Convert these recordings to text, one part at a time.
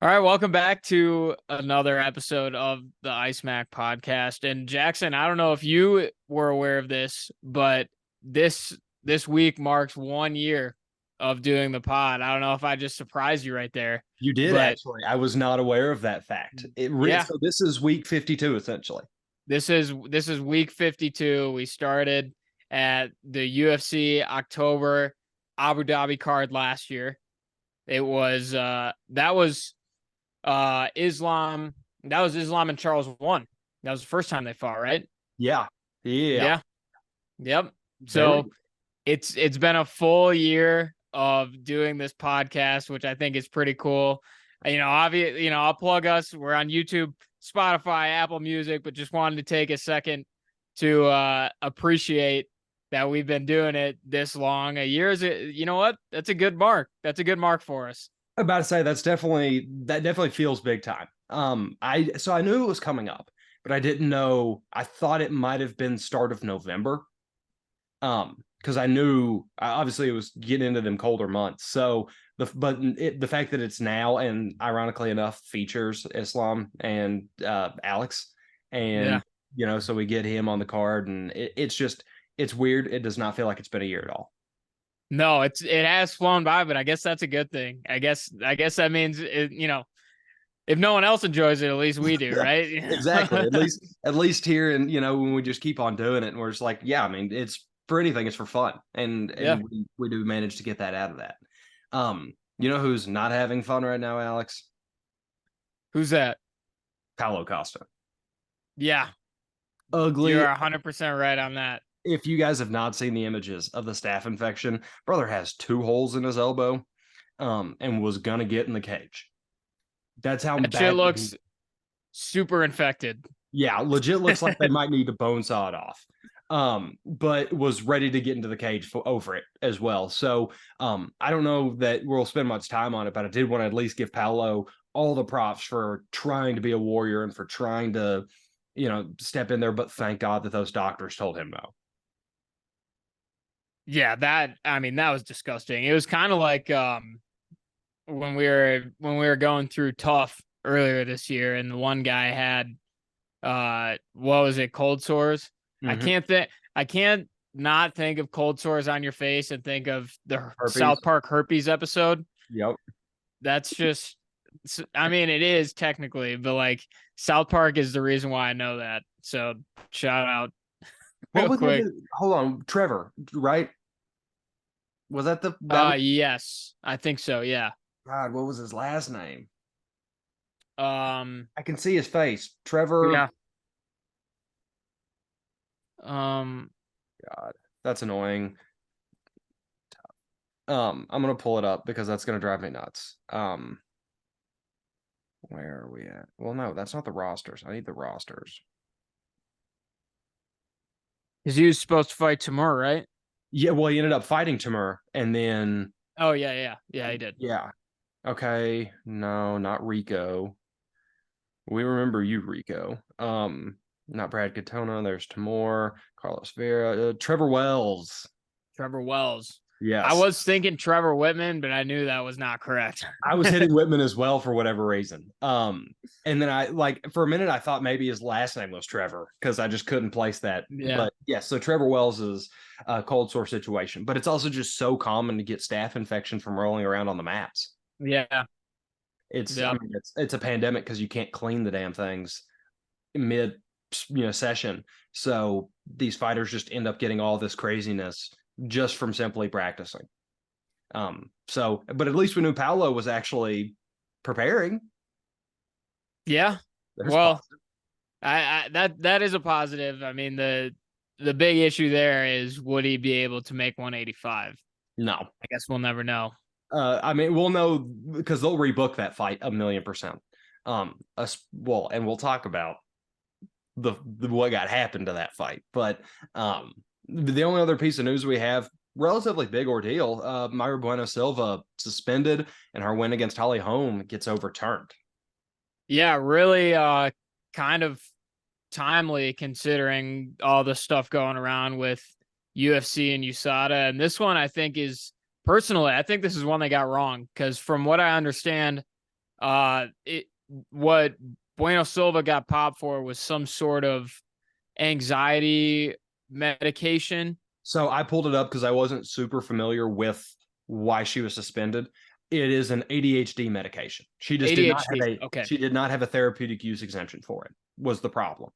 All right, welcome back to another episode of the Ice Mac podcast. And Jackson, I don't know if you were aware of this, but this week marks 1 year of doing the pod. I don't know if I just surprised you right there, You did but actually. I was not aware of that fact. yeah, So this is week 52 essentially. this is week 52. We started at the UFC October Abu Dhabi card last year. It was that was Islam. That was Islam and Charles one. That was the first time they fought, right? Yeah. Yeah. Yeah. Yep. Very. So it's been a full year of doing this podcast, which I think is pretty cool. Obviously, I'll plug us. We're on YouTube, Spotify, Apple Music, but just wanted to take a second to appreciate that we've been doing it this long. A year is, you know what? That's a good mark. That's a good mark for us. I'm about to say that definitely feels big time. I knew it was coming up, but I didn't know. I thought it might have been start of November. Because I knew obviously it was getting into them colder months. So the fact that it's now and ironically enough features Islam and Alex, Yeah. and so we get him on the card, and it's weird. It does not feel like it's been a year at all. No, it has flown by, but I guess that's a good thing. I guess that means if no one else enjoys it, at least we do, Yeah, right? exactly. At least here, and when we just keep on doing it, and we're just like, yeah, I mean, it's for anything, it's for fun, and Yeah. we do manage to get that out of that. You know who's not having fun right now, Alex? Who's that? Paulo Costa. Yeah, Ugly. you're 100% right on that. If you guys have not seen the images of the staph infection, brother has 2 holes in his elbow, and was gonna get in the cage. That's how That shit bad. looks super infected. Yeah, legit looks like they might need to bone saw it off. But was ready to get into the cage over it as well. So I don't know that we'll spend much time on it, but I did want to at least give Paolo all the props for trying to be a warrior and for trying to, step in there. But thank God that those doctors told him no. Yeah, that was disgusting. It was kind of like when we were going through tough earlier this year, and the one guy had what was it, cold sores. Mm-hmm. I can't not think of cold sores on your face and think of the Herpes. South Park herpes episode. Yep. That's just, I mean, it is technically, but like South Park is the reason why I know that. So shout out What real was quick. it? Hold on, Trevor, right? Was that that? Yes, I think so. Yeah. God, what was his last name? Um, I can see his face. Trevor. yeah. Um, God, that's annoying. I'm gonna pull it up because that's gonna drive me nuts. Where are we at? Well, no, that's not the rosters. I need the rosters. because he was supposed to fight tomorrow, right? Yeah, well, he ended up fighting Timur, and then Oh yeah, he did. yeah. Okay, no, not Rico. We remember you, Rico. Not Brad Katona. There's Timur, Carlos Vera, Trevor Wells. Trevor Wells. I Yes, was thinking Trevor Whitman, but I knew that was not correct. I was hitting Whitman as well for whatever reason. And then I for a minute I thought maybe his last name was Trevor because I just couldn't place that. Yeah. But yeah, so Trevor Wells is a cold sore situation, but it's also just so common to get staph infection from rolling around on the mats. Yeah. I Yeah. mean, it's a pandemic because you can't clean the damn things mid session. So these fighters just end up getting all this craziness just from simply practicing. But at least we knew Paolo was actually preparing. Yeah. There's Well, positive. that is a positive. I mean, the big issue there is, would he be able to make 185? No. I guess we'll never know. I mean, we'll know because they'll rebook that fight 1,000,000%. Well, and we'll talk about the what got happened to that fight. But the only other piece of news we have, relatively big ordeal. Mayra Bueno Silva suspended, and her win against Holly Holm gets overturned. Yeah, really kind of timely considering all the stuff going around with UFC and USADA. And this one I think is, personally, I think this is one they got wrong, because from what I understand, What Bueno Silva got popped for was some sort of anxiety medication. So I pulled it up because I wasn't super familiar with why she was suspended. It is an ADHD medication. She just did not have ADHD. a Okay. she did not have a therapeutic use exemption for it, was the problem.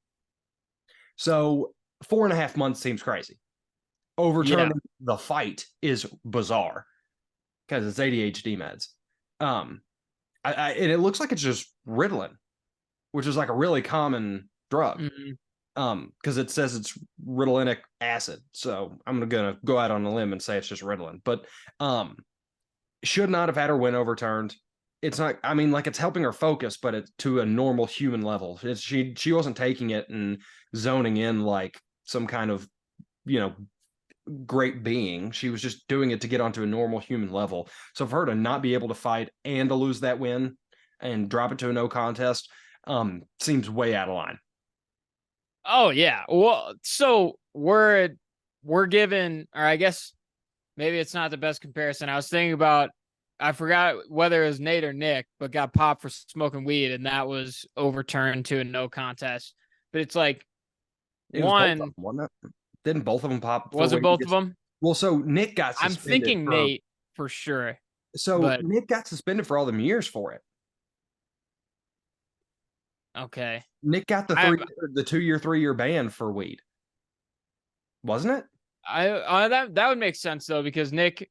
So 4.5 months seems crazy. Yeah. Overturning the fight is bizarre because it's ADHD meds. And it looks like it's just Ritalin, which is like a really common drug. Mhm. Because it says it's Ritalinic acid. So I'm gonna go out on a limb and say it's just Ritalin. But should not have had her win overturned. It's not, I mean, like, it's helping her focus, but it's to a normal human level. She wasn't taking it and zoning in like some kind of, you know, great being. She was just doing it to get onto a normal human level. So for her to not be able to fight and to lose that win and drop it to a no contest, seems way out of line. Oh yeah. Well, so we're given, or I guess maybe it's not the best comparison. I was thinking about, I forgot whether it was Nate or Nick, but got popped for smoking weed, and that was overturned to a no contest. But it's like, It was both of them, one, wasn't it? Didn't both of them pop for was it weight? both of them? Well, so Nick got I'm suspended thinking for Nate for sure, so but Nick got suspended for all them years for it. okay. Nick got I have, the 2 year, 3 year ban for weed, wasn't it? that would make sense though, because Nick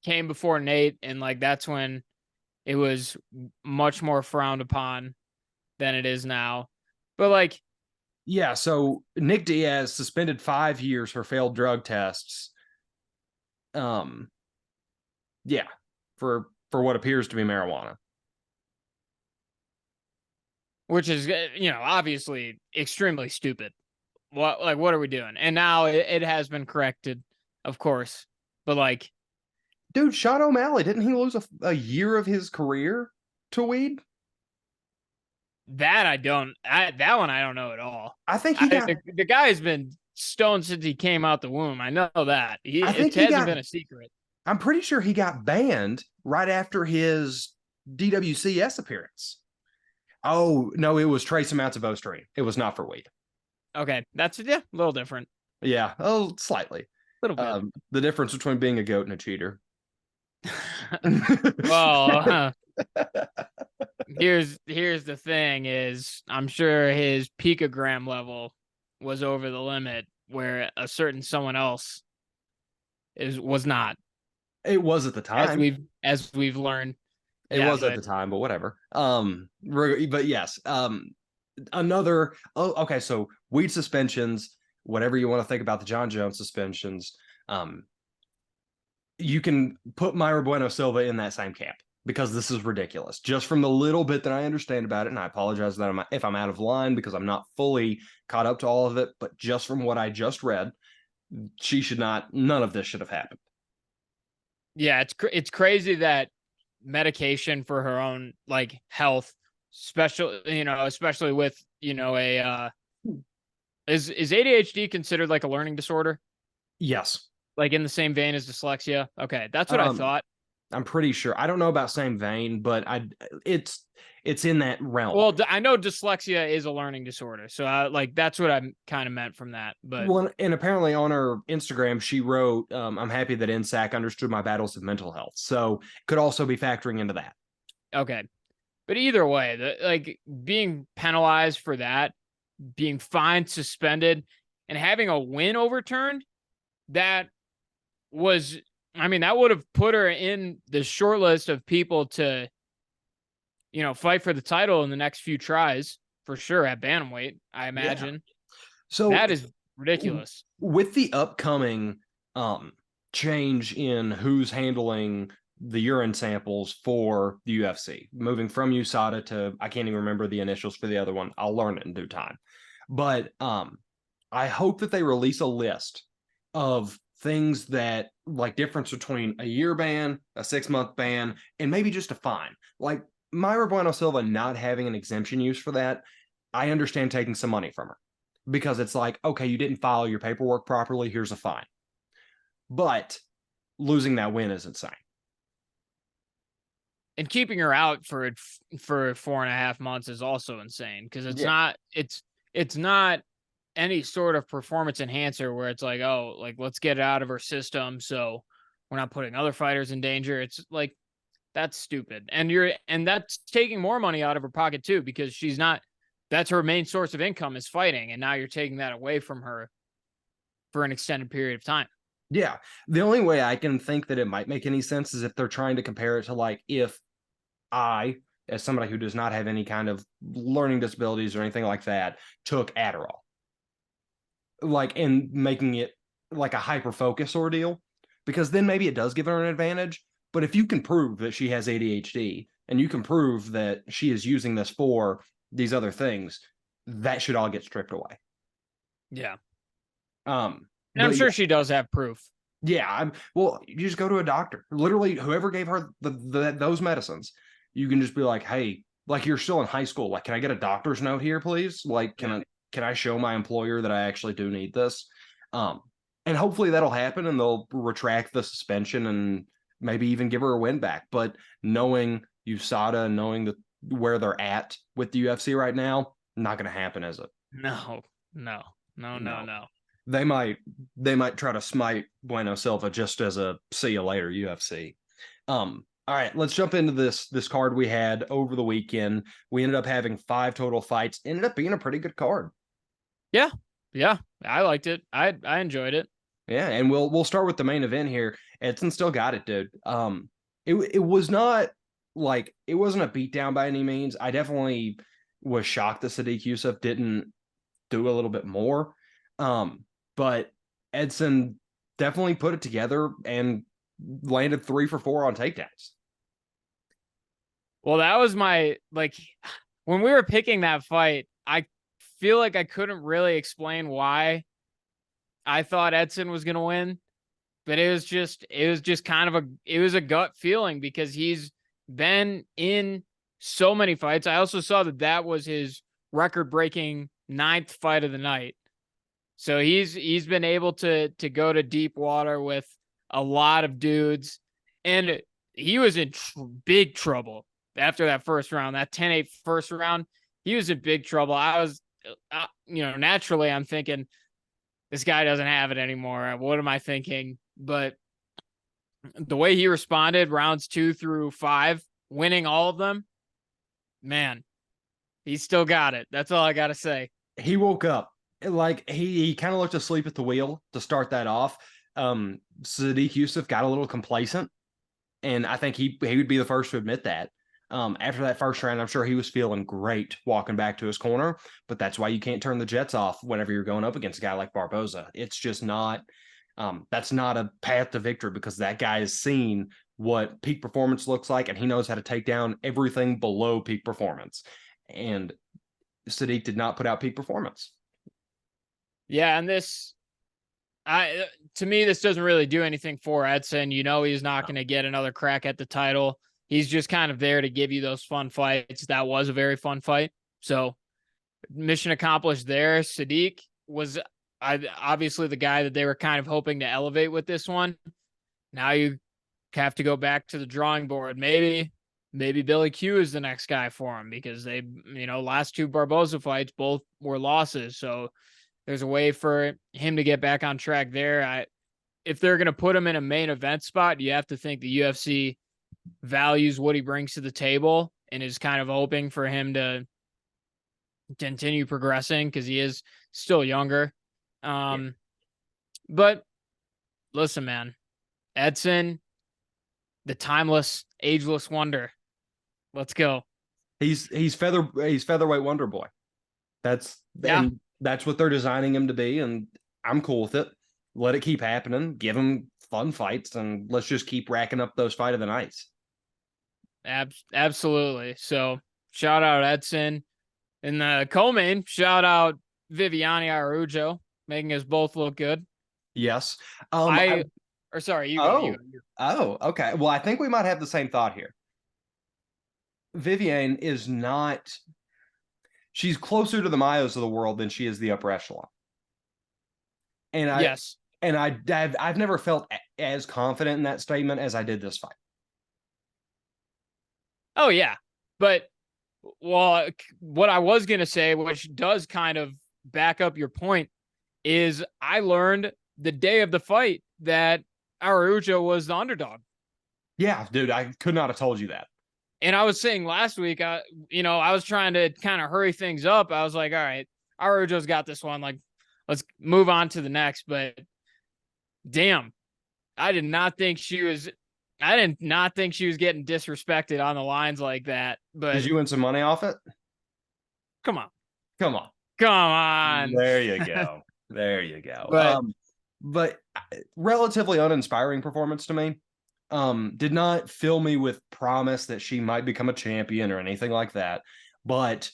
came before Nate, and like that's when it was much more frowned upon than it is now. But like, Yeah. So Nick Diaz suspended 5 years for failed drug tests. Um, yeah, for what appears to be marijuana. which is, obviously extremely stupid. What are we doing? And now it has been corrected, of course. But like, Dude, Sean O'Malley, didn't he lose a year of his career to weed? that one I don't know at all. I think he got. The guy's been stoned since he came out the womb. I know that. I think It he hasn't got. been a secret. I'm pretty sure he got banned right after his DWCS appearance. Oh no, it was trace amounts of Osterine. It was not for weed. Okay, that's, yeah, a little different. Yeah, oh, slightly. A little bit. The difference between being a goat and a cheater. Well, here's the thing: is I'm sure his picogram level was over the limit, where a certain someone else was not, It was at the as time. we've learned. It Yeah, was at the time, but whatever. But yes. Another. Oh, okay. So weed suspensions, whatever you want to think about the John Jones suspensions. You can put Mayra Bueno Silva in that same camp because this is ridiculous. Just from the little bit that I understand about it, and I apologize that if I'm out of line because I'm not fully caught up to all of it, but just from what I just read, she should not. None of this should have happened. yeah, it's crazy that medication for her own like health, especially with a is ADHD considered like a learning disorder? Yes. Like in the same vein as dyslexia? Okay, that's what I thought. I'm pretty sure. I don't know about same vein, but it's in that realm. Well, I know dyslexia is a learning disorder, so like that's what I kind of meant from that. But Well, and apparently on her Instagram, she wrote, "I'm happy that NSAC understood my battles of mental health." So could also be factoring into that. okay, but either way, like being penalized for that, being fined, suspended, and having a win overturned, that was, I mean, that would have put her in the short list of people to, fight for the title in the next few tries for sure at bantamweight, I imagine. Yeah. So that is ridiculous. With the upcoming change in who's handling the urine samples for the UFC, moving from USADA to, I can't even remember the initials for the other one. I'll learn it in due time. But I hope that they release a list of things that, like, difference between a year ban, a 6-month ban, and maybe just a fine. Like Mayra Bueno Silva not having an exemption use for that, I understand taking some money from her because it's like, okay, you didn't file your paperwork properly, here's a fine. But losing that win is insane. and keeping her out for 4.5 months is also insane, because Yeah. it's not any sort of performance enhancer where it's like, oh, like let's get it out of her system so we're not putting other fighters in danger. It's like, that's stupid. And that's taking more money out of her pocket too, because that's her main source of income is fighting, and now you're taking that away from her for an extended period of time. Yeah. The only way I can think that it might make any sense is if they're trying to compare it to, like, if I, as somebody who does not have any kind of learning disabilities or anything like that, took Adderall, like, and making it like a hyper focus ordeal, because then maybe it does give her an advantage. But if you can prove that she has ADHD and you can prove that she is using this for these other things, that should all get stripped away. Yeah. Um, And I'm but sure she does have proof. yeah, well, you just go to a doctor. Literally, whoever gave her those medicines, you can just be like, hey, like, you're still in high school. Like, can I get a doctor's note here, please? Like, can I show my employer that I actually do need this? Um, and hopefully that'll happen, and they'll retract the suspension and maybe even give her a win back. But knowing USADA and knowing that where they're at with the UFC right now, not going to happen, is it? No, no, no, no, No. no. They might try to smite Bueno Silva just as a see you later UFC. All right, let's jump into this card we had over the weekend. We ended up having 5 total fights. Ended up being a pretty good card. Yeah. Yeah. I liked it. I enjoyed it. Yeah, and we'll start with the main event here. Edson still got it, dude. It was not like, it wasn't a beatdown by any means. I definitely was shocked that Sadiq Yusuff didn't do a little bit more. But Edson definitely put it together and landed 3 for 4 on takedowns. Well, that was my, like, when we were picking that fight, I feel like I couldn't really explain why I thought Edson was going to win, but it was just kind of it was a gut feeling, because he's been in so many fights. I also saw that was his record breaking 9th fight of the night. So he's been able to go to deep water with a lot of dudes, and he was in big trouble after that first round, that 10-8 first round. He was in big trouble. I was, naturally I'm thinking, this guy doesn't have it anymore. What am I thinking? But the way he responded, rounds 2 through 5, winning all of them, man, he's still got it. That's all I got to say. He woke up. Like, he kind of looked asleep at the wheel to start that off. Sadiq Yusuff got a little complacent, and I think he would be the first to admit that. After that first round, I'm sure he was feeling great walking back to his corner, but that's why you can't turn the jets off whenever you're going up against a guy like Barboza. It's just not, that's not a path to victory, because that guy has seen what peak performance looks like, and he knows how to take down everything below peak performance. And Sadiq did not put out peak performance. Yeah, and to me, this doesn't really do anything for Edson. He's not going to get another crack at the title. He's just kind of there to give you those fun fights. That was a very fun fight. So mission accomplished there. Sadiq was obviously the guy that they were kind of hoping to elevate with this one. Now you have to go back to the drawing board. Maybe Billy Q is the next guy for him, because they, last 2 Barboza fights, both were losses. So there's a way for him to get back on track there. If they're going to put him in a main event spot, you have to think the UFC values what he brings to the table and is kind of hoping for him to continue progressing, because he is still younger. But listen, man, Edson, the timeless, ageless wonder. Let's go. He's featherweight wonder boy. That's what they're designing him to be, and I'm cool with it. Let it keep happening. Give him fun fights, and let's just keep racking up those fight of the nights. Absolutely. So shout out Edson. In the co-main, shout out Viviane Araujo, making us both look good. Yes. Sorry, you go. Oh, okay. Well, I think we might have the same thought here. Viviane is not, she's closer to the Mayos of the world than she is the upper echelon. And I've never felt as confident in that statement as I did this fight. Oh yeah, but well, what I was gonna say, which does kind of back up your point, is I learned the day of the fight that Araujo was the underdog. Yeah, dude, I could not have told you that. And I was saying last week, I was trying to kind of hurry things up. I was like, all right, Araujo's got this one. Like, let's move on to the next. But damn, I did not think she was. I did not think she was getting disrespected on the lines like that. Did But you win some money off it? come on, Come on. come on. There you go. There you go. But But relatively uninspiring performance to me. Did not fill me with promise that she might become a champion or anything like that, but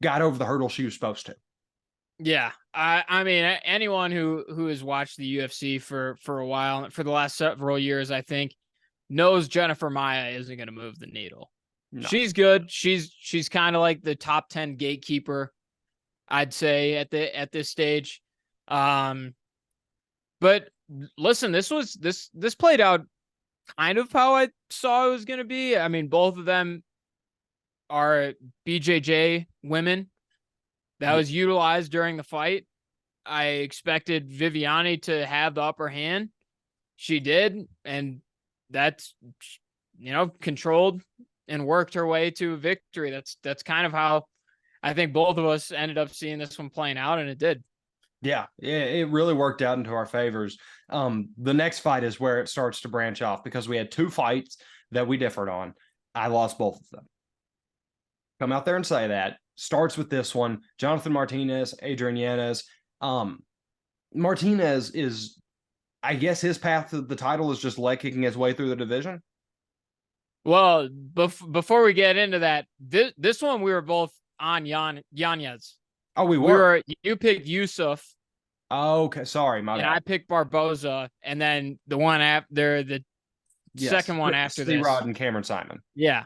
got over the hurdle she was supposed to. yeah, I mean, anyone who has watched the UFC for a while, for the last several years, I think, knows Jennifer Maia isn't going to move the needle. No. She's good. She's kind of like the top 10 gatekeeper, I'd say at this stage. But listen, this played out kind of how I saw it was going to be. I mean, both of them are BJJ women. That was utilized during the fight. I expected Viviani to have the upper hand. She did, and that's controlled and worked her way to victory. That's kind of how I think both of us ended up seeing this one playing out, and it did. Yeah, it really worked out into our favors. The next fight is where it starts to branch off because we had two fights that we differed on. I lost both of them. Come out there and say that. Starts with this one. Jonathan Martinez, Adrian Yanez. Martinez is, I guess his path to the title is just leg kicking his way through the division. Well, before we get into that, this one we were both on Yanez. Oh, we were. You picked Yusuf. Oh, okay, sorry, my and bad. I picked Barboza, and then the one after the second one after this, Rod and Cameron Simon. Yeah.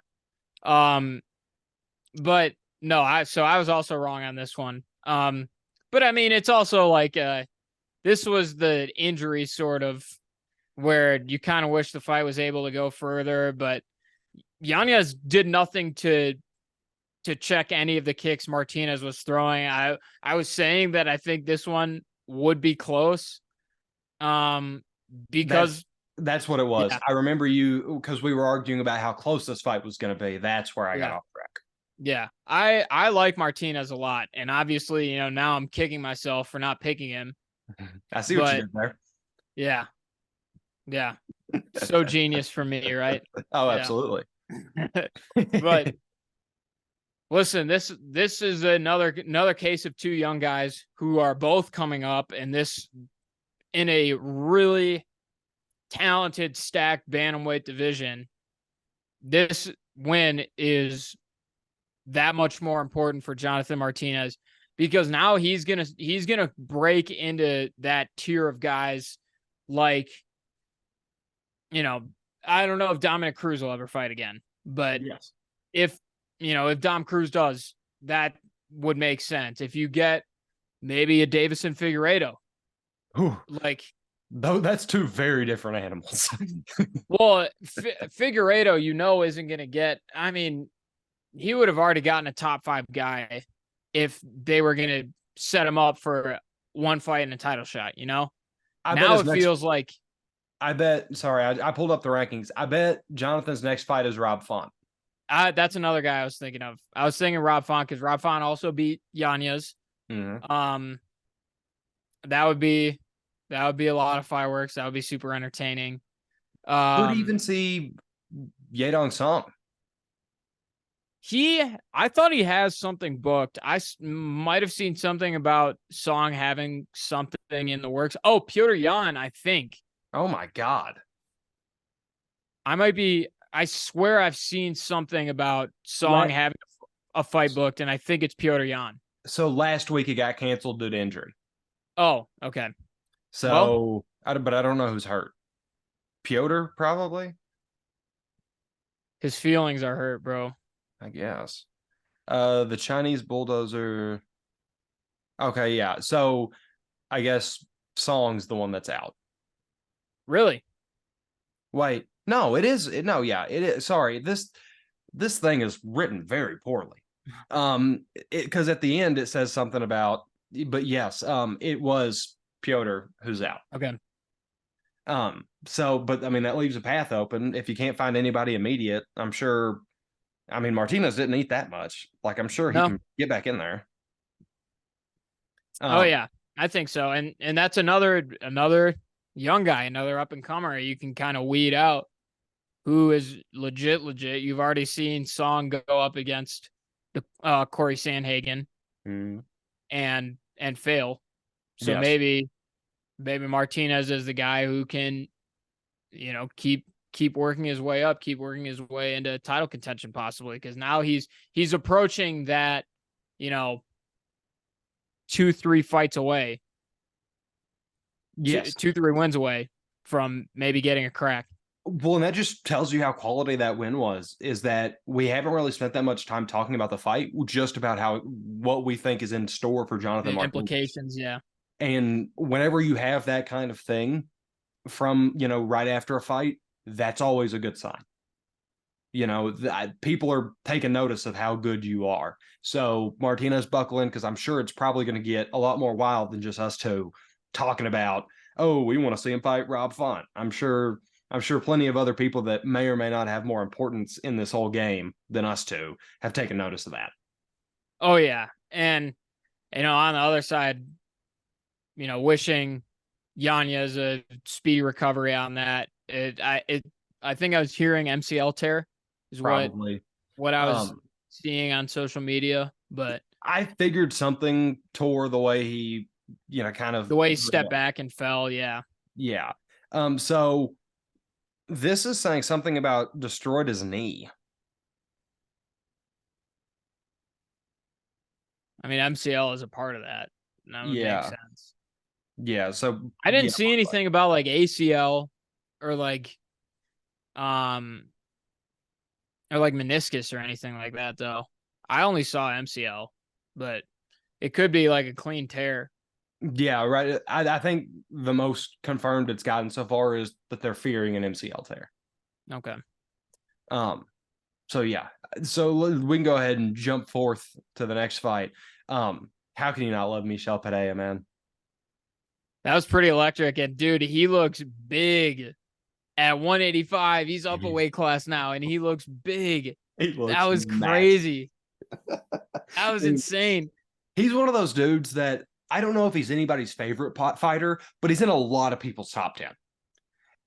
But no, I was also wrong on this one. But I mean, it's also like this was the injury sort of where you kind of wish the fight was able to go further, but Yanez did nothing to check any of the kicks Martinez was throwing. I was saying that I think this one would be close. Because that's what it was. Yeah. I remember you because we were arguing about how close this fight was going to be. That's where I got off track. Yeah, I like Martinez a lot, and obviously, now I'm kicking myself for not picking him. I see what you did there. Yeah, so genius for me, right? Oh, absolutely. But listen, this is another case of two young guys who are both coming up, and this in a really talented, stacked bantamweight division. This win is that much more important for Jonathan Martinez because now he's gonna break into that tier of guys like, I don't know if Dominic Cruz will ever fight again, but yes, if Dom Cruz does, that would make sense. If you get maybe a Davison Figueiredo, though that's two very different animals. Well, Figueiredo, isn't gonna get. I mean, he would have already gotten a top 5 guy if they were going to set him up for one fight and a title shot, Now it feels like. I bet, sorry, I pulled up the rankings. I bet Jonathan's next fight is Rob Font. That's another guy I was thinking of. I was thinking Rob Font because Rob Font also beat Yanez. Mm-hmm. That would be a lot of fireworks. That would be super entertaining. Could even see Yedong Song. I thought he has something booked. I might have seen something about Song having something in the works. Oh, Petr Yan, I think. Oh my God. I swear I've seen something about Song having a fight booked, and I think it's Petr Yan. So last week it got canceled due to injury. Oh, okay. So, but I don't know who's hurt. Piotr, probably. His feelings are hurt, bro. I guess. The Chinese bulldozer. Okay, yeah. So I guess Song's the one that's out. Really? Wait, no, it is. No, yeah, it is. Sorry, this thing is written very poorly. Because at the end it says something about, but yes, it was Piotr who's out. Okay. So, but I mean, that leaves a path open. If you can't find anybody immediate, I'm sure. I mean, Martinez didn't eat that much. Like, I'm sure he No. can get back in there. Oh yeah, I think so. And that's another young guy, another up and comer. You can kind of weed out who is legit. You've already seen Song go up against the Corey Sandhagen and fail. So Yes. maybe Martinez is the guy who can, keep working his way up, keep working his way into title contention possibly, because now he's approaching that, 2-3 fights away. Yes. 2-3 wins away from maybe getting a crack. Well, and that just tells you how quality that win was, is that we haven't really spent that much time talking about the fight, just about what we think is in store for Jonathan Martinez. Implications, yeah. And whenever you have that kind of thing from, right after a fight, that's always a good sign. People are taking notice of how good you are. So Martinez buckle in, because I'm sure it's probably going to get a lot more wild than just us two talking about, oh, we want to see him fight Rob Font. I'm sure plenty of other people that may or may not have more importance in this whole game than us two have taken notice of that. Oh yeah. And, on the other side, wishing Yanez a speedy recovery on that. I think I was hearing MCL tear is Probably what I was seeing on social media, but I figured something tore the way he, kind of the way he stepped back and fell. Yeah. Yeah. So this is saying something about destroyed his knee. I mean, MCL is a part of that. That would make sense. Yeah. So I didn't see anything about like ACL or like meniscus or anything like that though. I only saw MCL, but it could be like a clean tear. Yeah, right. I think the most confirmed it's gotten so far is that they're fearing an MCL tear. Okay. So yeah. So we can go ahead and jump forth to the next fight. How can you not love Michel Pereira, man? That was pretty electric. And dude, he looks big at 185. He's up a weight class now, and he looks big. That was crazy. That was insane. He's one of those dudes that I don't know if he's anybody's favorite fighter, but he's in a lot of people's top 10.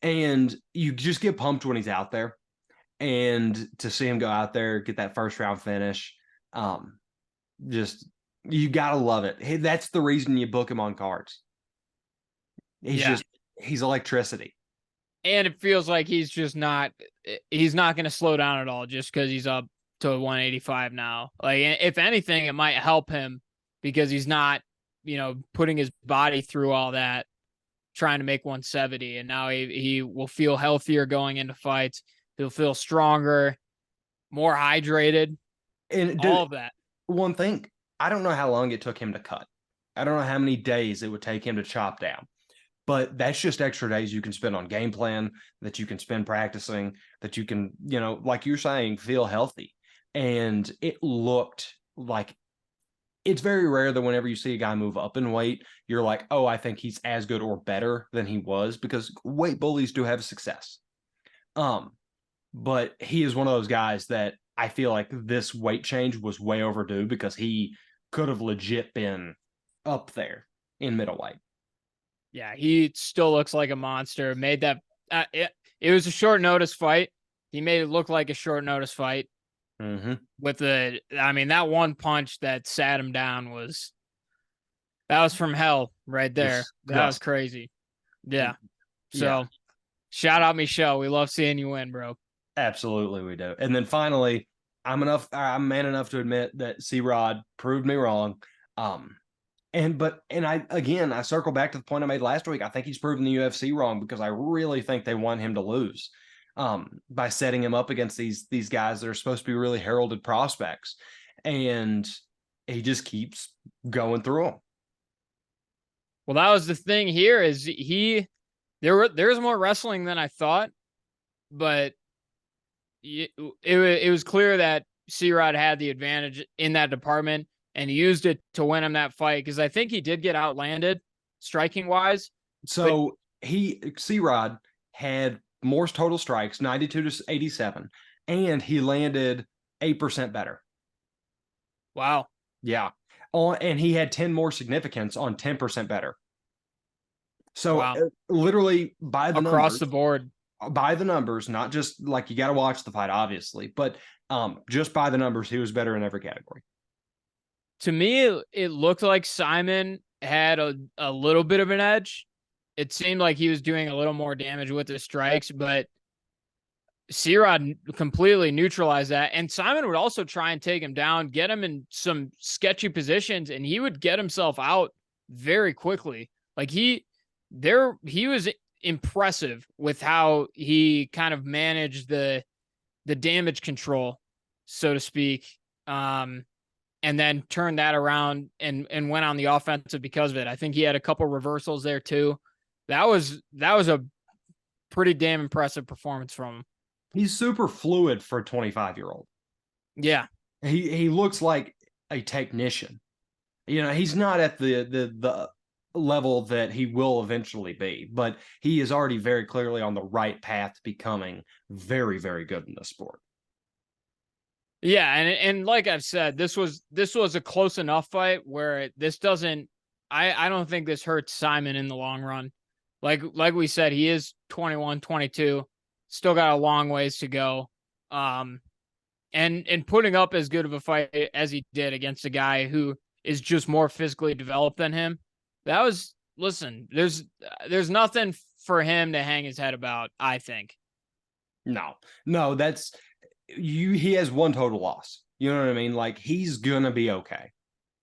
And you just get pumped when he's out there. And to see him go out there, get that first round finish, just you gotta love it. Hey, that's the reason you book him on cards. He's electricity. And it feels like he's not going to slow down at all just because he's up to 185 now. Like, if anything, it might help him because he's not, putting his body through all that, trying to make 170. And now he will feel healthier going into fights. He'll feel stronger, more hydrated, and all of that. One thing, I don't know how long it took him to cut. I don't know how many days it would take him to chop down. But that's just extra days you can spend on game plan, that you can spend practicing, that you can, like you're saying, feel healthy. And it looked like, it's very rare that whenever you see a guy move up in weight, you're like, oh, I think he's as good or better than he was, because weight bullies do have success. But he is one of those guys that I feel like this weight change was way overdue, because he could have legit been up there in middleweight. Yeah, he still looks like a monster. Made that it was a short notice fight. He made it look like a short notice fight. Mm-hmm. With that one punch that sat him down was from hell right there. That was crazy. Yeah. So shout out Michel. We love seeing you win, bro. Absolutely, we do. And then finally, I'm man enough to admit that C-Rod proved me wrong. I circle back to the point I made last week. I think he's proven the UFC wrong, because I really think they want him to lose by setting him up against these guys that are supposed to be really heralded prospects. And he just keeps going through them. Well, that was the thing here, is there's more wrestling than I thought, but it was clear that C-Rod had the advantage in that department, and he used it to win him that fight, because I think he did get outlanded striking wise. So C-Rod had more total strikes, 92 to 87, and he landed 8% better. Wow. Yeah. And he had 10 more significance on 10% better. So wow. Literally by the across numbers, the board. by the numbers, not just like you got to watch the fight, obviously, but just by the numbers, he was better in every category. To me, it looked like Simon had a little bit of an edge. It seemed like he was doing a little more damage with his strikes, but C-Rod completely neutralized that. And Simon would also try and take him down, get him in some sketchy positions, and he would get himself out very quickly. Like he was impressive with how he kind of managed the damage control, so to speak. And then turned that around and went on the offensive because of it. I think he had a couple reversals there too. That was a pretty damn impressive performance from him. He's super fluid for a 25-year-old. Yeah. He looks like a technician. You know, he's not at the level that he will eventually be, but he is already very clearly on the right path to becoming very, very good in this sport. Yeah, and like I've said, this was a close enough fight where this doesn't I don't think this hurts Simon in the long run. Like we said, he is 21, 22, still got a long ways to go. And putting up as good of a fight as he did against a guy who is just more physically developed than him. That was, listen, there's nothing for him to hang his head about, I think. No, that's he has one total loss. You know what I mean? Like, he's gonna be okay.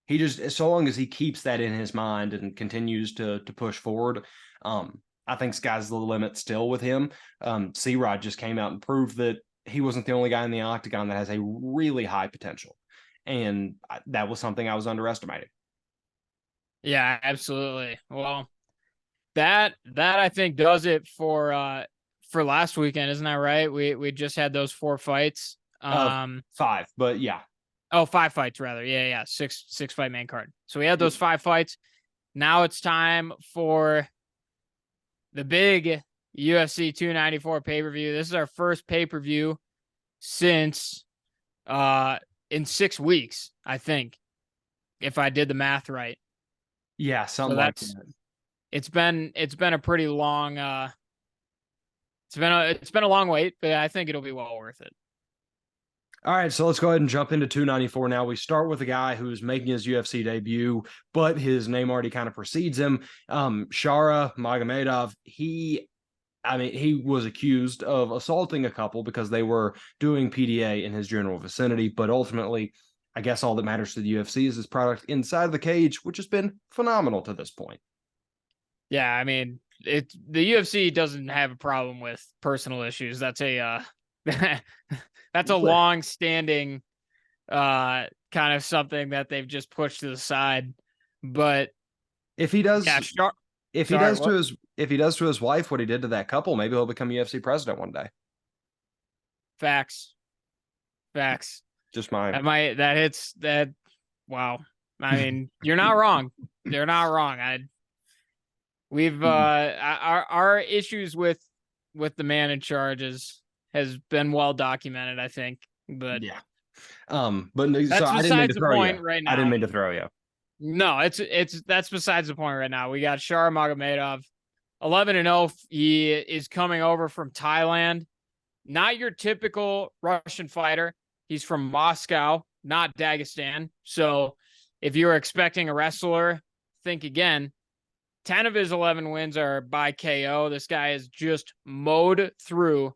He just, so long as he keeps that in his mind and continues to push forward, I think sky's the limit still with him. C-Rod just came out and proved that he wasn't the only guy in the octagon that has a really high potential. And that was something I was underestimating. Yeah, absolutely. Well, that I think does it for last weekend, isn't that right? We just had those 4 fights. 5, but yeah. Oh, 5 fights rather. Yeah. 6 fight main card. So we had those 5 fights. Now it's time for the big UFC 294 pay-per-view. This is our first pay-per-view since in 6 weeks, I think, if I did the math right. Yeah, something like that. It's been a pretty long it's been a long wait, but I think it'll be well worth it. All right, so let's go ahead and jump into 294 now. We start with a guy who's making his UFC debut, but his name already kind of precedes him. Shara Magomedov, he was accused of assaulting a couple because they were doing PDA in his general vicinity, but ultimately, I guess all that matters to the UFC is his product inside of the cage, which has been phenomenal to this point. Yeah, I mean, the UFC doesn't have a problem with personal issues. That's a that's a long-standing kind of something that they've just pushed to the side. But if he does, if he does to his wife what he did to that couple, maybe he'll become UFC president one day. Facts. Just mine. That hits that. Wow. I mean, you're not wrong. You're not wrong. We've our issues with the man in charge has been well documented, I think. But yeah. But that's so besides the point right now. I didn't mean to throw you. No, that's besides the point right now. We got Shara Magomedov, 11-0. He is coming over from Thailand. Not your typical Russian fighter. He's from Moscow, not Dagestan. So if you were expecting a wrestler, think again. 10 of his 11 wins are by KO. This guy has just mowed through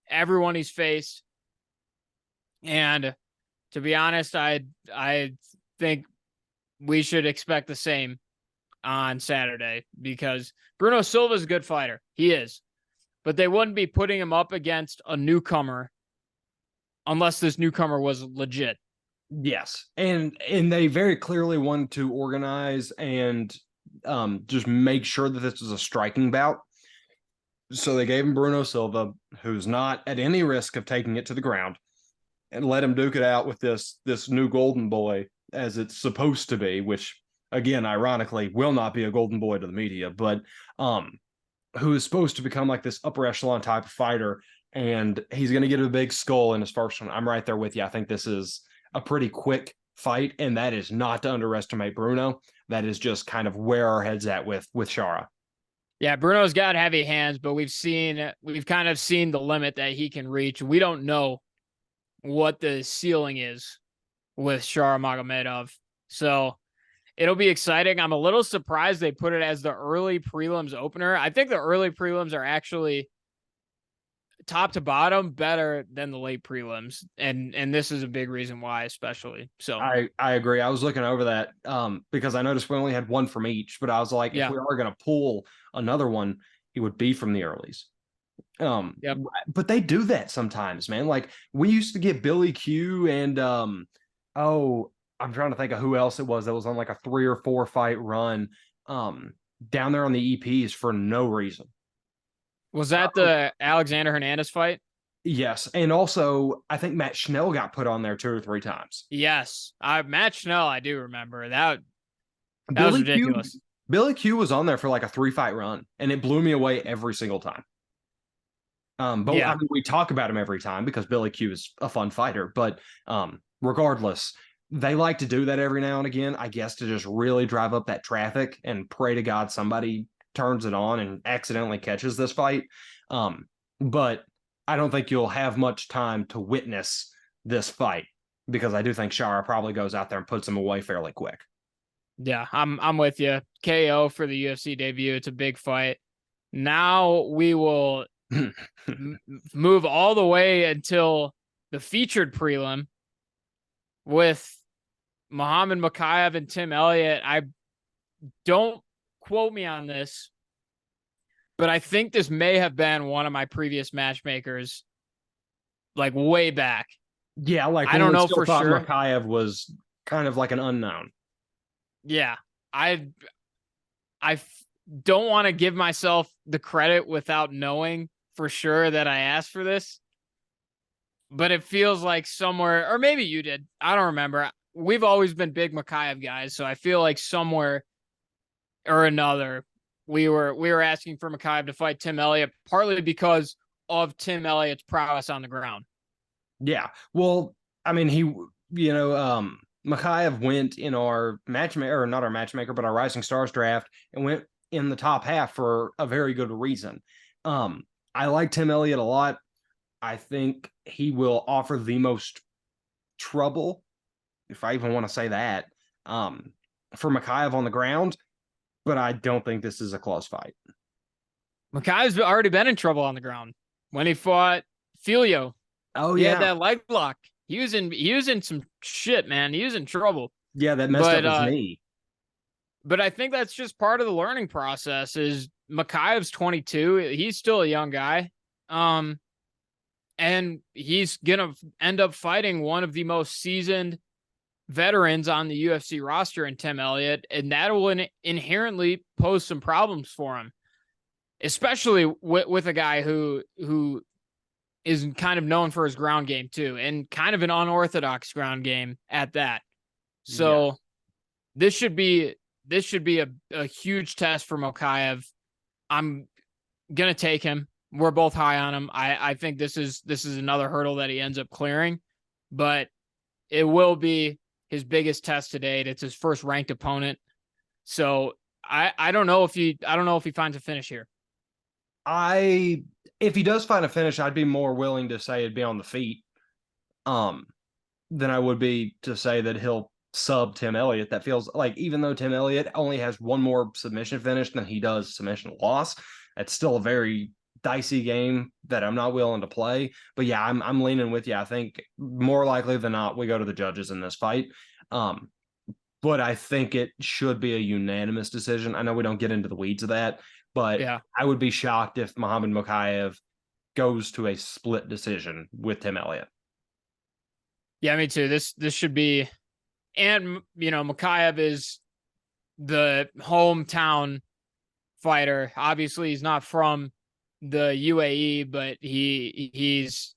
everyone he's faced. And to be honest, I think we should expect the same on Saturday, because Bruno Silva is a good fighter. He is. But they wouldn't be putting him up against a newcomer unless this newcomer was legit. Yes. And they very clearly wanted to organize and just make sure that this was a striking bout. So they gave him Bruno Silva, who's not at any risk of taking it to the ground, and let him duke it out with this new golden boy as it's supposed to be, which again, ironically, will not be a golden boy to the media, but who is supposed to become like this upper echelon type of fighter, and he's going to get a big skull in his first one. I'm right there with you. I think this is a pretty quick fight, and that is not to underestimate Bruno. That is just kind of where our head's at with Shara. Yeah, Bruno's got heavy hands, but we've kind of seen the limit that he can reach. We don't know what the ceiling is with Shara Magomedov. So it'll be exciting. I'm a little surprised they put it as the early prelims opener. I think the early prelims are actually top to bottom better than the late prelims. And this is a big reason why, especially. So I agree. I was looking over that because I noticed we only had one from each, but I was like, if we are going to pull another one, it would be from the earlies. But they do that sometimes, man. Like we used to get Billy Q and I'm trying to think of who else it was that was on like a 3 or 4 fight run down there on the EPs for no reason. Was that the Alexander Hernandez fight? Yes. And also, I think Matt Schnell got put on there 2 or 3 times. Yes. Matt Schnell, I do remember. That was ridiculous. Billy Q was on there for like a 3-fight run, and it blew me away every single time. But I mean, we talk about him every time because Billy Q is a fun fighter. But regardless, they like to do that every now and again, I guess, to just really drive up that traffic and pray to God somebody turns it on and accidentally catches this fight. But I don't think you'll have much time to witness this fight because I do think Shara probably goes out there and puts him away fairly quick. Yeah, I'm with you. KO for the UFC debut. It's a big fight. Now we will move all the way until the featured prelim with Muhammad Mokaev and Tim Elliott. I don't quote me on this, but I think this may have been one of my previous matchmakers, like way back. Yeah, like I don't know for sure. Mokaev was kind of like an unknown. Yeah, I don't want to give myself the credit without knowing for sure that I asked for this, but it feels like somewhere, or maybe you did. I don't remember. We've always been big Mokaev guys, so I feel like somewhere or another we were asking for Mokaev to fight Tim Elliott, partly because of Tim Elliott's prowess on the ground. Yeah, well, I mean, Mokaev went in our matchmaker, or not our matchmaker, but our Rising Stars draft, and went in the top half for a very good reason. I like Tim Elliott a lot. I think he will offer the most trouble, if I even want to say that, for Mokaev on the ground, but I don't think this is a close fight. Mokaev's already been in trouble on the ground when he fought Filio. Oh, he had that leg lock. He was in some shit, man. He was in trouble. Yeah, that messed up his knee. But I think that's just part of the learning process. Is Mokaev's 22. He's still a young guy. And he's gonna end up fighting one of the most seasoned veterans on the UFC roster in Tim Elliott, and that will inherently pose some problems for him, especially with a guy who is kind of known for his ground game too, and kind of an unorthodox ground game at that. So this should be a huge test for Mokaev. I'm gonna take him. We're both high on him. I think this is another hurdle that he ends up clearing, but it will be his biggest test to date. It's his first ranked opponent. So I don't know if he finds a finish here. If he does find a finish, I'd be more willing to say it'd be on the feet than I would be to say that he'll sub Tim Elliott. That feels like, even though Tim Elliott only has one more submission finish than he does submission loss, it's still a very dicey game that I'm not willing to play. But yeah, I'm leaning with you. I think more likely than not we go to the judges in this fight. But I think it should be a unanimous decision. I know we don't get into the weeds of that, but yeah, I would be shocked if Muhammad Mokaev goes to a split decision with Tim Elliott. Yeah, me too. This should be, and Mokaev is the hometown fighter. Obviously, he's not from the UAE, but he's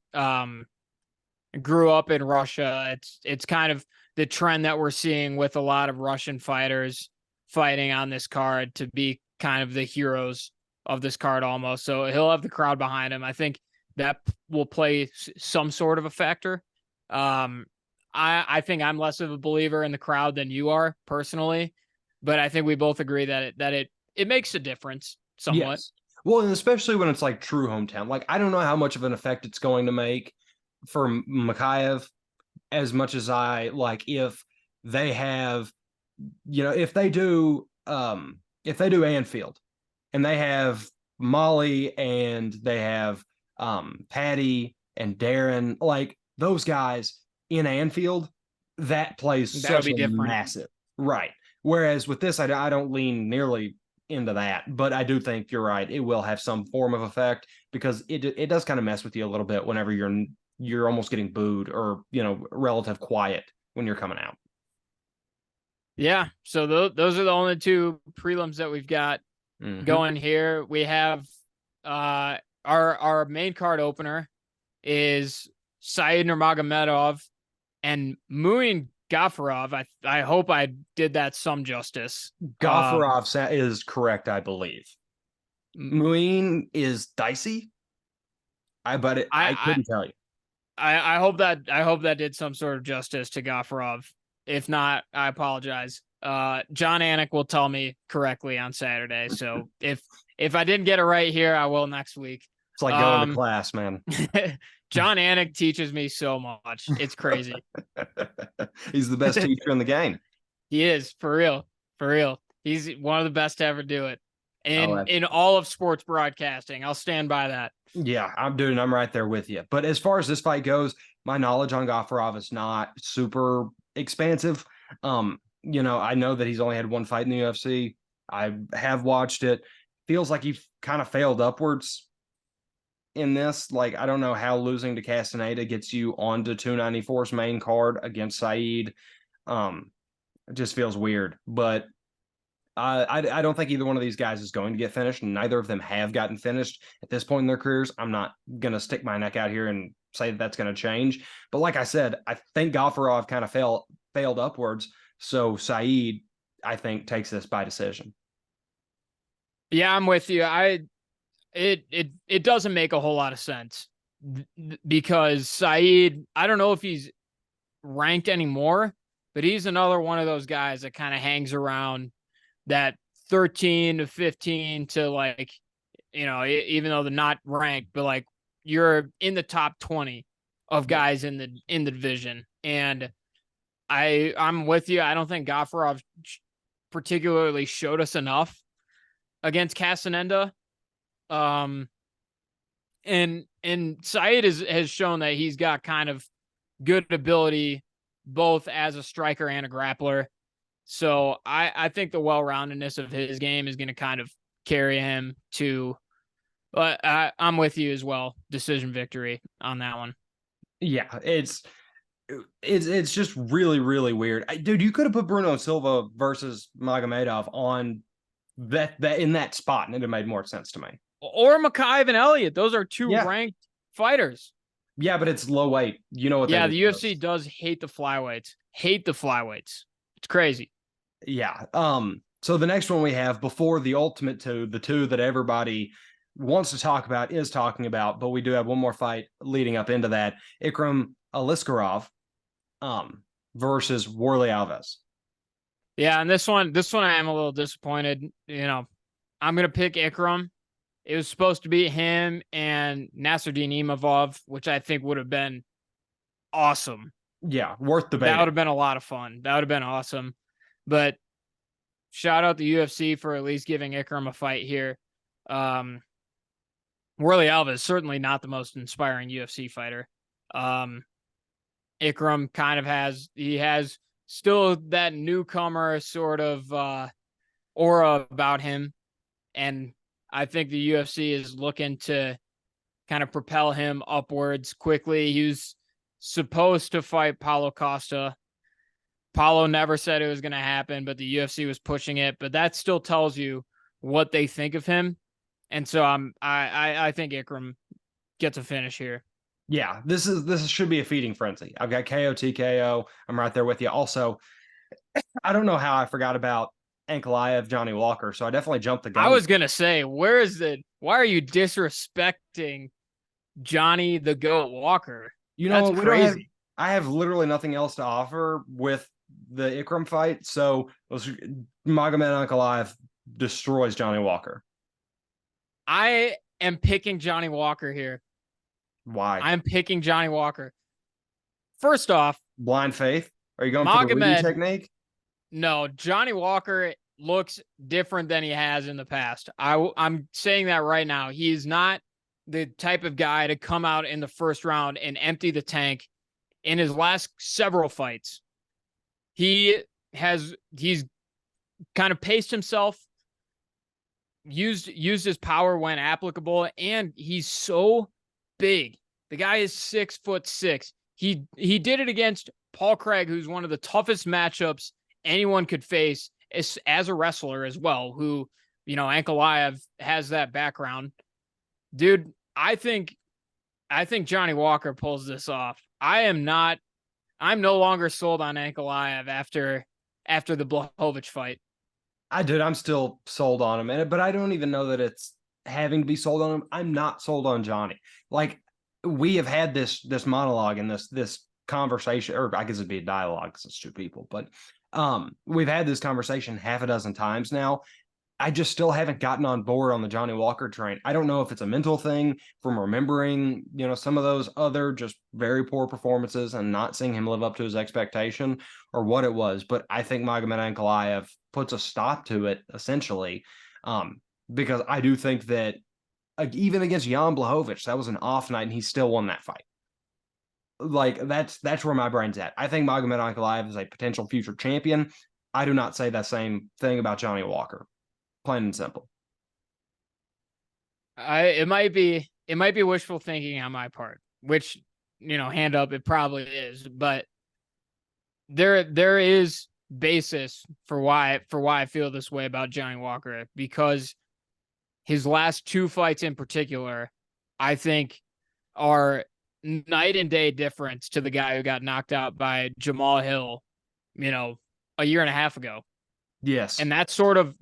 grew up in Russia. It's kind of the trend that we're seeing with a lot of Russian fighters fighting on this card to be kind of the heroes of this card almost. So he'll have the crowd behind him. I think that will play some sort of a factor. I think I'm less of a believer in the crowd than you are personally, but I think we both agree that it makes a difference somewhat. Yes. Well, and especially when it's like true hometown. Like, I don't know how much of an effect it's going to make for Mikhaev as much as I like if they have, if they do Anfield and they have Molly and they have Patty and Darren, like those guys in Anfield, that plays That'll such be a different. massive, right. Whereas with this, I don't lean nearly into that, but I do think you're right. It will have some form of effect because it does kind of mess with you a little bit whenever you're almost getting booed or relative quiet when you're coming out. Yeah, so those are the only two prelims that we've got going here. We have our main card opener is Said Nurmagomedov and Muin Gafurov. I hope I did that some justice. Gafurov is correct, I believe. Muin is dicey. I couldn't tell you. I hope that did some sort of justice to Gafurov. If not, I apologize. John Anik will tell me correctly on Saturday. So if I didn't get it right here, I will next week. It's like going to class, man. John Anik teaches me so much. It's crazy. He's the best teacher in the game. He is, for real. For real. He's one of the best to ever do it. In all of sports broadcasting. I'll stand by that. Yeah, I'm right there with you. But as far as this fight goes, my knowledge on Gafurov is not super expansive. I know that he's only had one fight in the UFC. I have watched it. Feels like he kind of failed upwards in this. Like, I don't know how losing to Castaneda gets you onto 294's main card against Said. It just feels weird. But I don't think either one of these guys is going to get finished, and neither of them have gotten finished at this point in their careers. I'm not going to stick my neck out here and say that that's going to change. But like I said, I think Gafurov kind of failed upwards. So Said, I think, takes this by decision. Yeah, I'm with you. It doesn't make a whole lot of sense because Said, I don't know if he's ranked anymore, but he's another one of those guys that kind of hangs around that 13 to 15 to like, even though they're not ranked, but like you're in the top 20 of guys in the division. And I'm with you. I don't think Gafurov particularly showed us enough against Castaneda. And Said has shown that he's got kind of good ability both as a striker and a grappler. So I think the well-roundedness of his game is going to kind of carry him to, but I'm with you as well. Decision victory on that one. Yeah, it's just really, really weird. Dude, you could have put Bruno Silva versus Magomedov on that in that spot, and it'd have made more sense to me. Or Mikhaev and Elliott. Those are two ranked fighters. Yeah, but it's low weight. You know what? Yeah, the UFC does hate the flyweights. It's crazy. Yeah. So the next one we have before the ultimate two, the two that everybody wants to talk about is talking about, but we do have one more fight leading up into that. Ikram Aliskerov versus Warley Alves. Yeah, and this one I am a little disappointed. I'm gonna pick Ikram. It was supposed to be him and Nasruddin Imavov, which I think would have been awesome. Yeah, worth debating. That would have been a lot of fun. That would have been awesome. But shout out the UFC for at least giving Ikram a fight here. Warley Alves, certainly not the most inspiring UFC fighter. Ikram kind of has still that newcomer sort of aura about him. And I think the UFC is looking to kind of propel him upwards quickly. He was supposed to fight Paulo Costa. Paulo never said it was going to happen, but the UFC was pushing it. But that still tells you what they think of him. And so I think Ikram gets a finish here. Yeah, this should be a feeding frenzy. I've got KO TKO. I'm right there with you. Also, I don't know how I forgot about Ankalaev, Johnny Walker, so I definitely jumped the gun. I was gonna say, why are you disrespecting Johnny the Goat Walker? That's crazy. I have literally nothing else to offer with the Ikram fight, so Magomed Ankalaev destroys Johnny Walker. I am picking Johnny Walker here. Why? I'm picking Johnny Walker. First off, blind faith. Are you going for the Rudy technique? No, Johnny Walker looks different than he has in the past. I'm saying that right now. He's not the type of guy to come out in the first round and empty the tank. In his last several fights, he's kind of paced himself, used his power when applicable, and he's so big. The guy is 6'6". He did it against Paul Craig, who's one of the toughest matchups anyone could face as a wrestler as well, who, Ankalaev has that background. Dude, I think Johnny Walker pulls this off. I'm no longer sold on Ankalaev after the Blachowicz fight. I'm still sold on him, but I don't even know that it's having to be sold on him. I'm not sold on Johnny. Like, we have had this monologue and this conversation, or I guess it'd be a dialogue because it's two people, but we've had this conversation half a dozen times now. I just still haven't gotten on board on the Johnny Walker train. I don't know if it's a mental thing from remembering, some of those other just very poor performances and not seeing him live up to his expectation, or what it was. But I think Magomed Ankalaev puts a stop to it, essentially, because I do think that even against Jan Blachowicz, that was an off night and he still won that fight. Like, that's where my brain's at. I think Magomed Ankalaev is a potential future champion. I do not say that same thing about Johnny Walker. Plain and simple. It might be wishful thinking on my part, which, hand up, it probably is, but there is basis for why I feel this way about Johnny Walker, because his last two fights in particular, I think, are night and day difference to the guy who got knocked out by Jamal Hill, a year and a half ago. Yes. And that sort of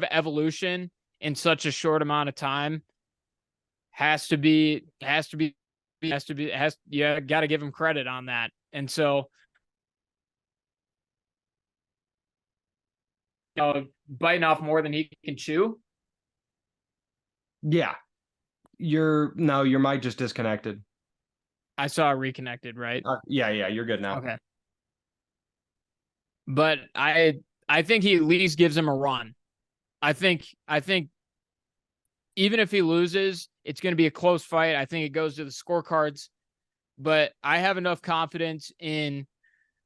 evolution in such a short amount of time you got to give him credit on that. And so, biting off more than he can chew. Yeah. Your mic just disconnected. I saw it reconnected, right? Yeah, you're good now. Okay. But I think he at least gives him a run. I think even if he loses, it's going to be a close fight. I think it goes to the scorecards, but I have enough confidence in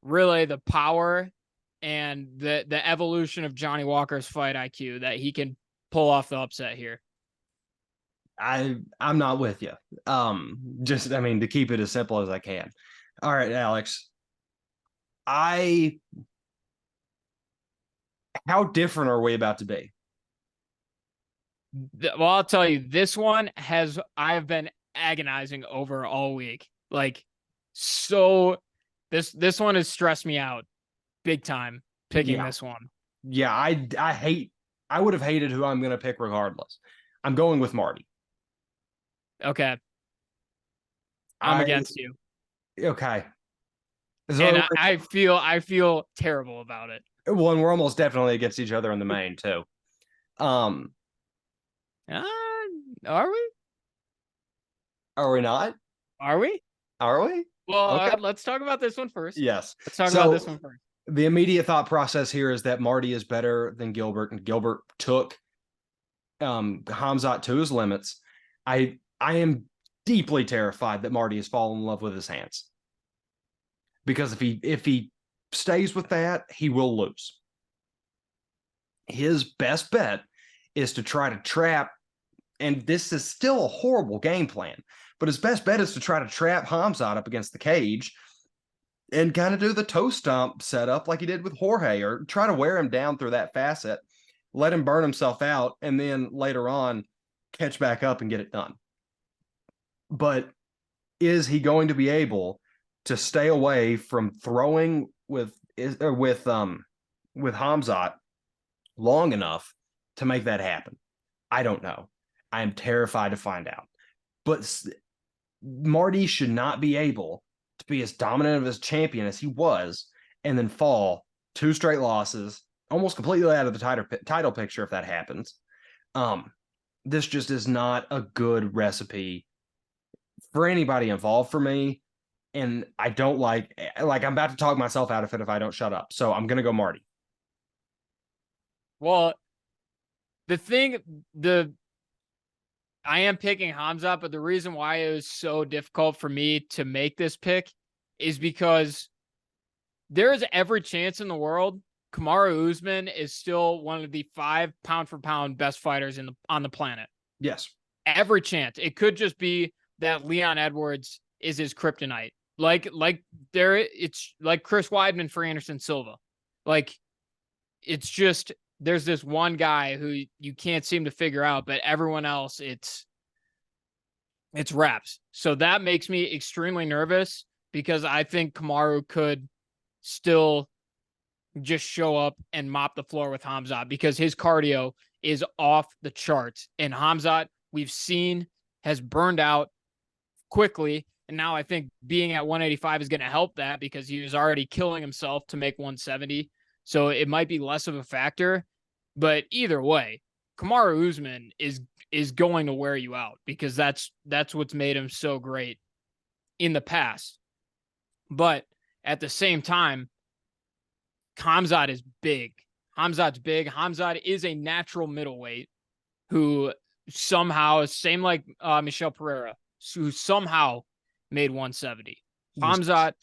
really the power and the evolution of Johnny Walker's fight IQ that he can pull off the upset here. I'm not with you. To keep it as simple as I can. All right, Alex. How different are we about to be? Well, I'll tell you, this one I've been agonizing over all week. Like, so this one has stressed me out big time picking this one. Yeah, I would have hated who I'm going to pick regardless. I'm going with Marty. Okay. I'm against you. Okay. So, and I feel terrible about it. Well, and we're almost definitely against each other in the main too. Are we? Are we not? Are we? Are we? Well, okay. Let's talk about this one first. Yes. Let's talk about this one first. The immediate thought process here is that Marty is better than Gilbert, and Gilbert took Khamzat to his limits. I am deeply terrified that Marty has fallen in love with his hands, because if he stays with that, he will lose. His best bet is to try to trap, and this is still a horrible game plan, but his best bet is to try to trap Khamzat up against the cage and kind of do the toe stomp setup like he did with Jorge, or try to wear him down through that facet, let him burn himself out, and then later on catch back up and get it done. But is he going to be able to stay away from throwing with Hamzat long enough to make that happen? I don't know. I am terrified to find out. But Marty should not be able to be as dominant of a champion as he was and then fall 2 straight losses, almost completely out of the title picture if that happens. This just is not a good recipe for anybody involved for me. And I don't like I'm about to talk myself out of it if I don't shut up. So I'm going to go Marty. Well, I am picking Hamzat, but the reason why it was so difficult for me to make this pick is because there is every chance in the world Kamaru Usman is still one of the 5 pound for pound best fighters on the planet. Yes. Every chance. It could just be that Leon Edwards is his kryptonite. It's like Chris Weidman for Anderson Silva. Like, it's just, there's this one guy who you can't seem to figure out, but everyone else, it's reps. So that makes me extremely nervous because I think Kamaru could still just show up and mop the floor with Hamzat because his cardio is off the charts. And Hamzat, we've seen, has burned out quickly. And now I think being at 185 is going to help that because he was already killing himself to make 170. So it might be less of a factor. But either way, Kamaru Usman is going to wear you out because that's what's made him so great in the past. But at the same time, Hamzat is big. Hamzat's big. Hamzat is a natural middleweight who somehow, same like Michel Pereira, who somehow made 170. Hamzat,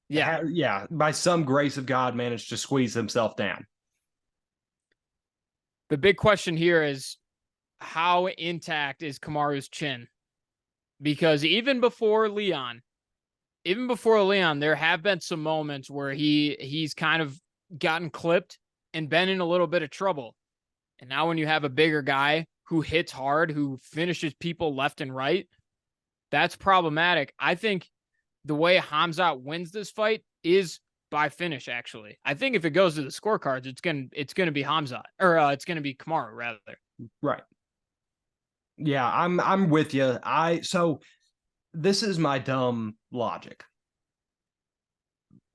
yeah, by some grace of God, managed to squeeze himself down. The big question here is how intact is Kamaru's chin? Because even before Leon, there have been some moments where he's kind of gotten clipped and been in a little bit of trouble. And now when you have a bigger guy who hits hard, who finishes people left and right, that's problematic. I think the way Hamzat wins this fight is by finish, actually. I think if it goes to the scorecards, it's gonna be Hamzat, or it's gonna be Kamaru, rather. Right. Yeah, I'm with you. So this is my dumb logic.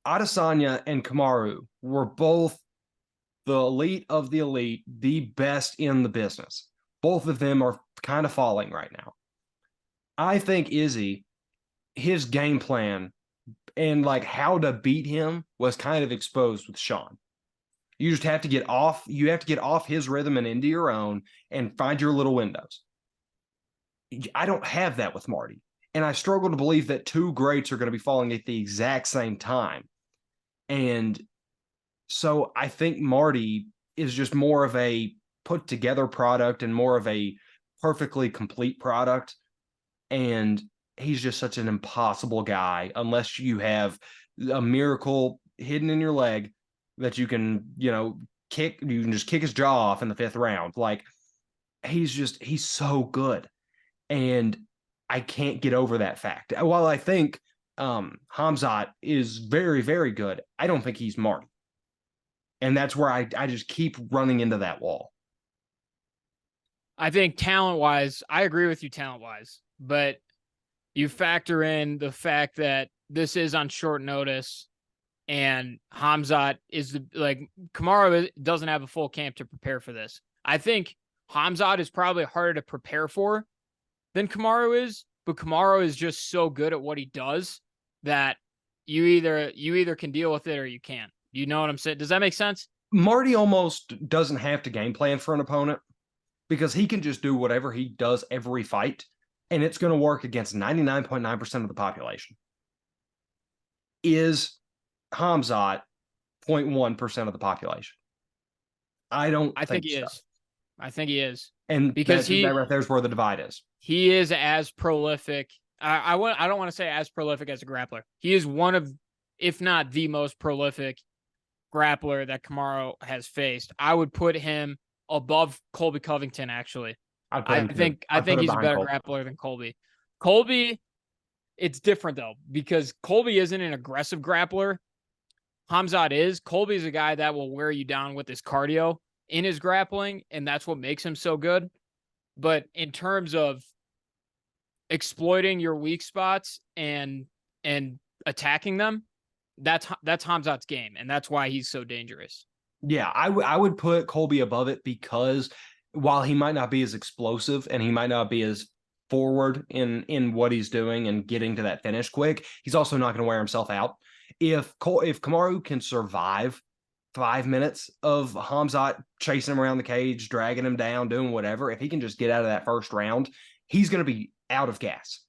Adesanya and Kamaru were both the elite of the elite, the best in the business. Both of them are kind of falling right now. I think Izzy, his game plan and like how to beat him was kind of exposed with Sean. You just have to get off. You have to get off his rhythm and into your own and find your little windows. I don't have that with Marty. And I struggle to believe that 2 greats are going to be falling at the exact same time. And so I think Marty is just more of a put together product and more of a perfectly complete product. And he's just such an impossible guy unless you have a miracle hidden in your leg that you can, kick. You can just kick his jaw off in the 5th round. Like, he's so good. And I can't get over that fact. While I think Hamzat is very, very good, I don't think he's Marty. And that's where I just keep running into that wall. I think talent-wise, I agree with you talent-wise, but you factor in the fact that this is on short notice and Hamzat Kamaru doesn't have a full camp to prepare for this. I think Hamzat is probably harder to prepare for than Kamaru is, but Kamaru is just so good at what he does that you either can deal with it or you can't. You know what I'm saying? Does that make sense? Marty almost doesn't have to game plan for an opponent because he can just do whatever he does every fight, and it's going to work against 99.9% of the population. Is Hamzat 0.1% of the population? I think he is. I think he is. And because that right there's where the divide is. He is as prolific. I don't want to say as prolific as a grappler. He is one of, if not the most prolific grappler that Kamaru has faced. I would put him above Colby Covington, actually. I'd put I him think I I'd put think him he's a behind better Cole. grappler than Colby. Colby, it's different though, because Colby isn't an aggressive grappler. Hamzat is. Colby's a guy that will wear you down with his cardio in his grappling, and that's what makes him so good. But in terms of exploiting your weak spots and attacking them, that's Hamzat's game, and that's why he's so dangerous. Yeah, I would put Colby above it because while he might not be as explosive and he might not be as forward in what he's doing and getting to that finish quick, he's also not going to wear himself out. If Kamaru can survive 5 minutes of Hamzat chasing him around the cage, dragging him down, doing whatever, if he can just get out of that first round, he's going to be out of gas.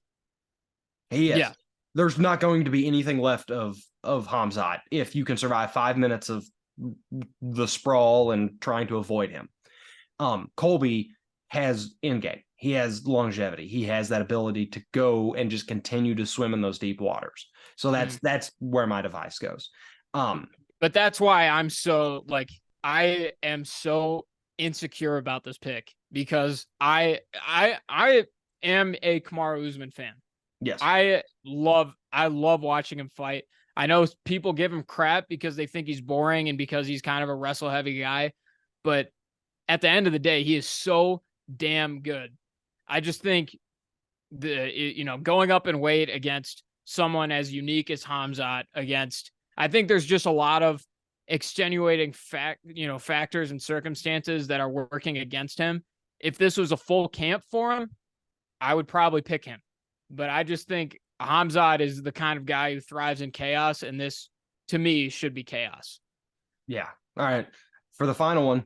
He is. Yeah. There's not going to be anything left of Hamzat if you can survive 5 minutes of the sprawl and trying to avoid him. Colby has in game. He has longevity. He has that ability to go and just continue to swim in those deep waters. So that's where my device goes. But that's why I'm so I am so insecure about this pick, because I am a Kamaru Usman fan. Yes. I love watching him fight. I know people give him crap because they think he's boring and because he's kind of a wrestle heavy guy, but at the end of the day, he is so damn good. I just think going up in weight against someone as unique as Hamzat I think there's just a lot of extenuating factors and circumstances that are working against him. If this was a full camp for him, I would probably pick him. But I just think Hamzat is the kind of guy who thrives in chaos, and this, to me, should be chaos. Yeah. All right. For the final one,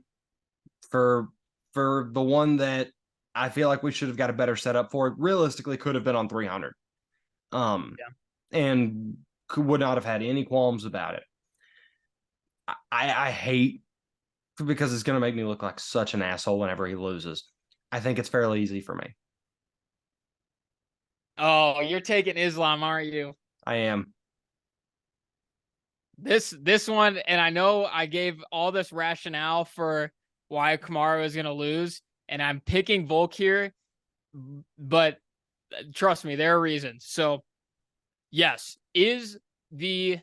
for the one that I feel like we should have got a better setup for, it realistically could have been on 300. And would not have had any qualms about it. I hate, because it's going to make me look like such an asshole whenever he loses. I think it's fairly easy for me. Oh, you're taking Islam, aren't you? I am. This one, and I know I gave all this rationale for why Kamaru is going to lose, and I'm picking Volk here, but trust me, there are reasons. So, yes, is the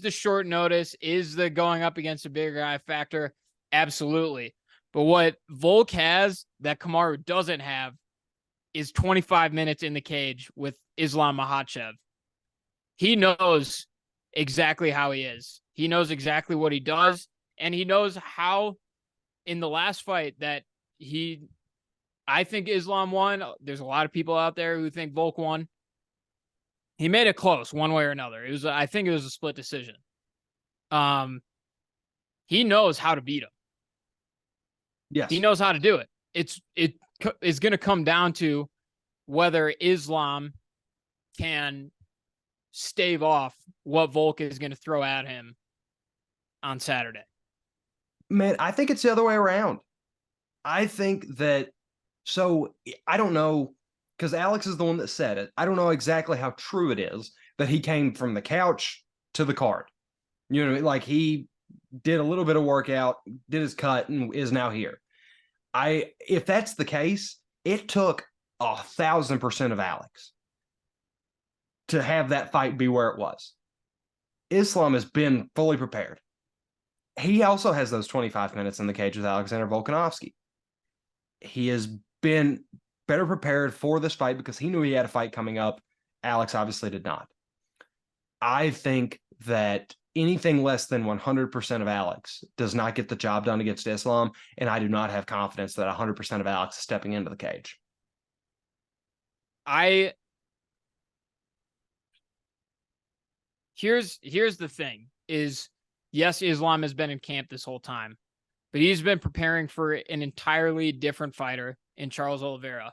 short notice, is the going up against a bigger guy factor? Absolutely. But what Volk has that Kamaru doesn't have is 25 minutes in the cage with Islam Makhachev. He knows exactly how he is. He knows exactly what he does, and he knows how in the last fight that I think Islam won. There's a lot of people out there who think Volk won. He made it close one way or another. I think it was a split decision. He knows how to beat him. Yes. He knows how to do it. It is going to come down to whether Islam can stave off what Volk is going to throw at him on Saturday. Man, I think it's the other way around. I think that, so I don't know, because Alex is the one that said it. I don't know exactly how true it is that he came from the couch to the card. You know what I mean? Like, he did a little bit of workout, did his cut, and is now here. If that's the case, it took 1,000% of Alex to have that fight be where it was. Islam has been fully prepared. He also has those 25 minutes in the cage with Alexander Volkanovski. He has been better prepared for this fight because he knew he had a fight coming up. Alex obviously did not. I think that anything less than 100% of Alex does not get the job done against Islam, and I do not have confidence that 100% of Alex is stepping into the cage. Here's the thing is, yes, Islam has been in camp this whole time, but he's been preparing for an entirely different fighter in Charles Oliveira.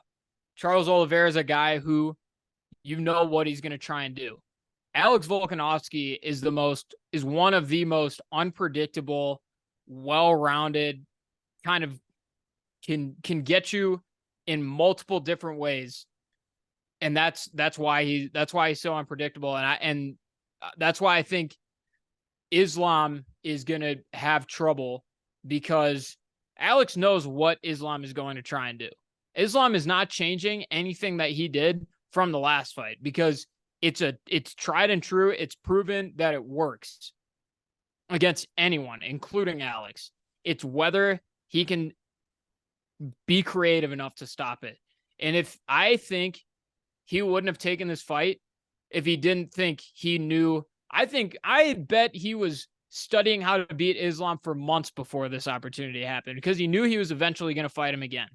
Charles Oliveira is a guy who what he's going to try and do. Alex Volkanovski is one of the most unpredictable, well-rounded, kind of can get you in multiple different ways. And that's why he's so unpredictable. And that's why I think Islam is going to have trouble, because Alex knows what Islam is going to try and do. Islam is not changing anything that he did from the last fight because it's tried and true. It's proven that it works against anyone, including Alex. It's whether he can be creative enough to stop it. And if I think he wouldn't have taken this fight if he didn't think he knew, I bet he was studying how to beat Islam for months before this opportunity happened because he knew he was eventually going to fight him again.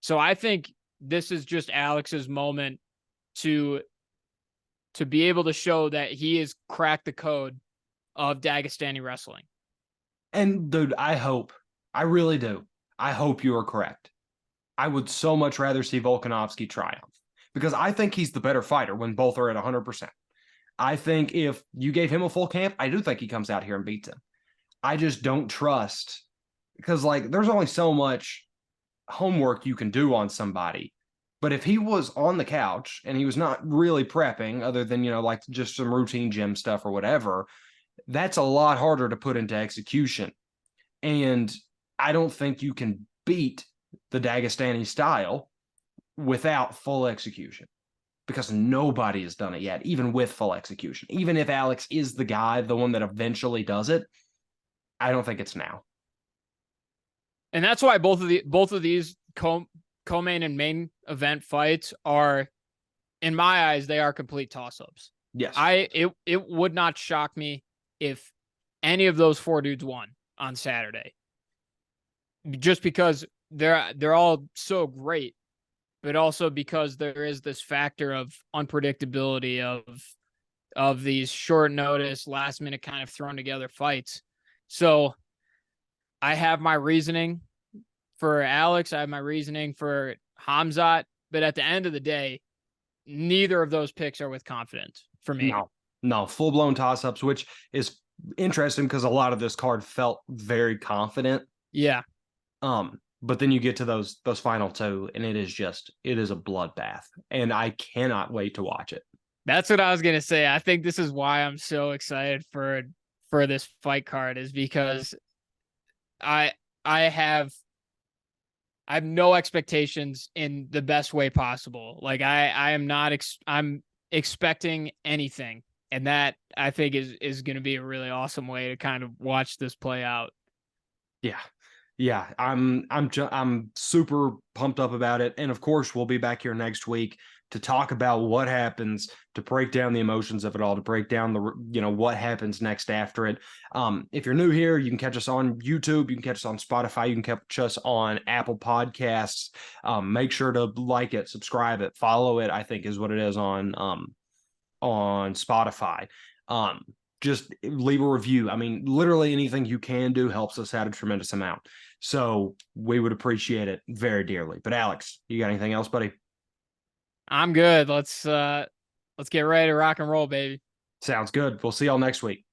So I think this is just Alex's moment to be able to show that he has cracked the code of Dagestani wrestling. And dude, I really do. I hope you are correct. I would so much rather see Volkanovski triumph because I think he's the better fighter when both are at 100%. I think if you gave him a full camp, I do think he comes out here and beats him. I just don't trust because, like, there's only so much homework you can do on somebody. But if he was on the couch and he was not really prepping other than, like just some routine gym stuff or whatever, that's a lot harder to put into execution. And I don't think you can beat the Dagestani style without full execution because nobody has done it yet, even with full execution. Even if Alex is the guy, the one that eventually does it, I don't think it's now. And that's why both of these co-main and main event fights are, in my eyes, they are complete toss-ups. Yes. It would not shock me if any of those four dudes won on Saturday. Just because they're all so great, but also because there is this factor of unpredictability of these short notice, last minute kind of thrown together fights. So I have my reasoning for Alex. I have my reasoning for Khamzat. But at the end of the day, neither of those picks are with confidence for me. No, full-blown toss-ups, which is interesting because a lot of this card felt very confident. Yeah. But then you get to those final two, and it is a bloodbath. And I cannot wait to watch it. That's what I was gonna say. I think this is why I'm so excited for this fight card, is because I have no expectations in the best way possible. Like I am not I'm expecting anything, and that I think is going to be a really awesome way to kind of watch this play out. Yeah, I'm super pumped up about it, and of course we'll be back here next week to talk about what happens, to break down the emotions of it all, to break down what happens next after it. If you're new here, you can catch us on YouTube, you can catch us on Spotify, you can catch us on Apple Podcasts. Make sure to like it, subscribe it, follow it, I think is what it is on Spotify. Just leave a review. I mean, literally anything you can do helps us out a tremendous amount. So we would appreciate it very dearly. But Alex, you got anything else, buddy? I'm good. Let's get ready to rock and roll, baby. Sounds good. We'll see y'all next week.